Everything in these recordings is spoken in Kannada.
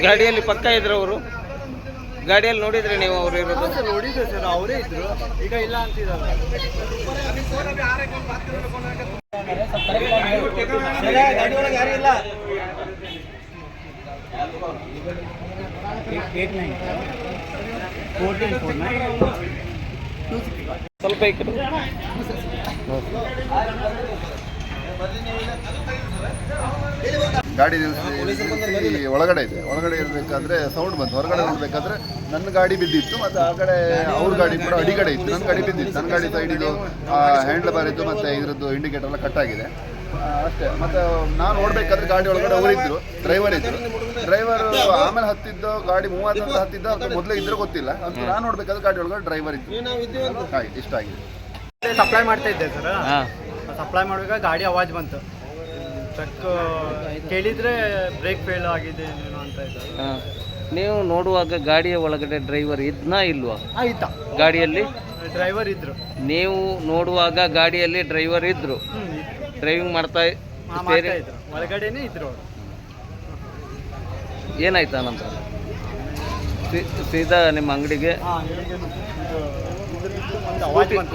ಗಾಡಿಯಲ್ಲಿ ಪಕ್ಕ ಇದ್ರು ಅವರು? ಗಾಡಿಯಲ್ಲಿ ನೋಡಿದ್ರೆ ನೀವು ಅವರು ಇರೋದು? ನೋಡಿದ್ದೆ ಸರ್, ಅವರೇ ಇದ್ರು. ಈಗ ಇಲ್ಲ ಅಂತಿದ್ದಾರೆ. ಗಾಡಿ ಒಳಗೆ ಯಾರು ಇಲ್ಲ. ಸ್ವಲ್ಪ ಈ ಕಡೆ ಗಾಡಿ ನಿಲ್ಲಿಸಿ ಒಳಗಡೆ ಇದೆ. ಒಳಗಡೆ ಇರಬೇಕಾದ್ರೆ ಸೌಂಡ್ ಬಂತು. ಹೊರಗಡೆ ನೋಡಬೇಕಾದ್ರೆ ನನ್ನ ಗಾಡಿ ಬಿದ್ದಿತ್ತು ಮತ್ತು ಆ ಕಡೆ ಅವ್ರ ಗಾಡಿ ಕೂಡ ಅಡಿಗಡೆ ಇತ್ತು. ನನ್ನ ಗಾಡಿ ಬಿದ್ದಿತ್ತು. ನನ್ನ ಗಾಡಿ ಸೈಡಿದು ಹ್ಯಾಂಡ್ಲ್ ಬಾರ್ ಇತ್ತು ಮತ್ತು ಇದರದ್ದು ಇಂಡಿಕೇಟರ್ ಎಲ್ಲ ಕಟ್ಟಾಗಿದೆ ಅಷ್ಟೇ. ಮತ್ತು ನಾನು ನೋಡಬೇಕಾದ್ರೆ ಗಾಡಿ ಒಳಗಡೆ ಅವರಿದ್ದರು, ಡ್ರೈವರ್ ಇದ್ದರು. ಡ್ರೈವರ್ ಆಮೇಲೆ ಹತ್ತಿದ್ದು, ಗಾಡಿ ಮೂವತ್ತಂತ ಹತ್ತಿದ್ದ ಅಥವಾ ಮೊದಲೇ ಇದ್ರೆ ಗೊತ್ತಿಲ್ಲ. ಅಂತ ನಾನು ನೋಡಬೇಕಾದ್ರೆ ಗಾಡಿ ಒಳಗಡೆ ಡ್ರೈವರ್ ಇತ್ತು. ಆಯ್ತು, ಇಷ್ಟ ಆಗಿದೆ. ಸಪ್ಲೈ ಮಾಡ್ತಾ ಇದ್ದೆ ಸರ್. ಸಪ್ಲೈ ಮಾಡುವಾಗ ಗಾಡಿ ಆವಾಜ್ ಬಂತು. ಟ್ರಕ್ ಕೇಳಿದರೆ ಬ್ರೇಕ್ ಫೇಲ್ ಆಗಿದೆ ಏನೋ ಅಂತ ಇದ್ದಾರೆ. ನೀವು ನೋಡುವಾಗ ಗಾಡಿಯ ಒಳಗಡೆ ಡ್ರೈವರ್ ಇದ್ನಾ ಇಲ್ವಾ? ಆಯ್ತಾ, ಗಾಡಿಯಲ್ಲಿ ಡ್ರೈವರ್ ಇದ್ರು. ನೀವು ನೋಡುವಾಗ ಗಾಡಿಯಲ್ಲಿ ಡ್ರೈವರ್ ಇದ್ರು, ಡ್ರೈವಿಂಗ್ ಮಾಡ್ತಾ ಇದ್ರು, ಒಳಗಡೆನೇ ಇದ್ರು ಅವರು. ಏನಾಯ್ತಾ ನಂತರ? ಸೀದಾ ನಿಮ್ಮ ಅಂಗಡಿಗೆ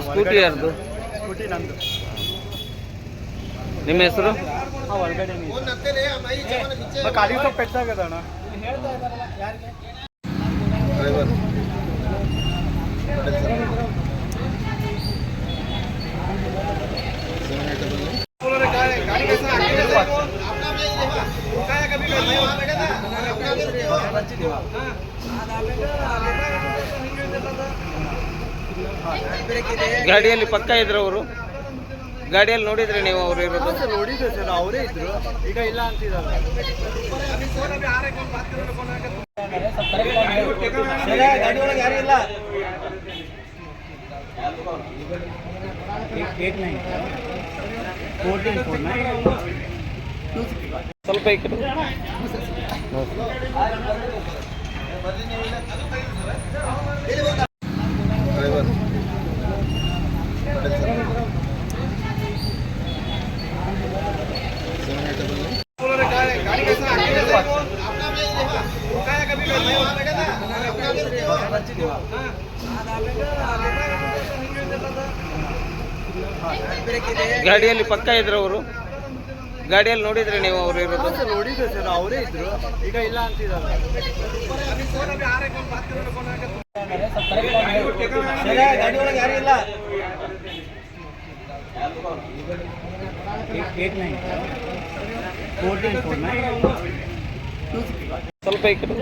ಸ್ಕೂಟಿ ಯಾರ್ದು? ಸ್ಕೂಟಿ ನಂದು. ನಿಮ್ಮ ಹೆಸರು? ಒಳಗಡೆ ಗಾಡಿ ಸ್ವಲ್ಪ ಪೆಟ್ಟಾಗದಣ್ಣ. ಡ್ರೈವರ್ ಗಾಡಿಯಲ್ಲಿ ಪಕ್ಕ ಇದ್ರು ಅವರು? ಗಾಡಿಯಲ್ಲಿ ನೋಡಿದ್ರೆ ನೀವು ಅವರು ಇರೋದು? ನೋಡಿದ್ದೆ ಸರ್, ಅವರೇ ಇದ್ರು. ಈಗ ಇಲ್ಲ ಅಂತಿದ್ದಾರೆ. ಗಾಡಿ ಒಳಗೆ ಯಾರು ಇಲ್ಲ. ಸ್ವಲ್ಪ ಈ ಕಡೆ ಡ್ರೈವರ್ ಗಾಡಿಯಲ್ಲಿ ಪಕ್ಕ ಇದ್ರು ಅವರು? ಗಾಡಿಯಲ್ಲಿ ನೋಡಿದ್ರೆ ನೀವು ಅವರು ಇರೋದು? ನೋಡಿದ್ದೆ ಸರ್, ಅವರೇ ಇದ್ರು. ಈಗ ಇಲ್ಲ ಅಂತಿದ್ದಾರೆ. ಗಾಡಿ ಒಳಗೆ ಯಾರು ಇಲ್ಲ. ಸ್ವಲ್ಪ ಈ ಕಡೆ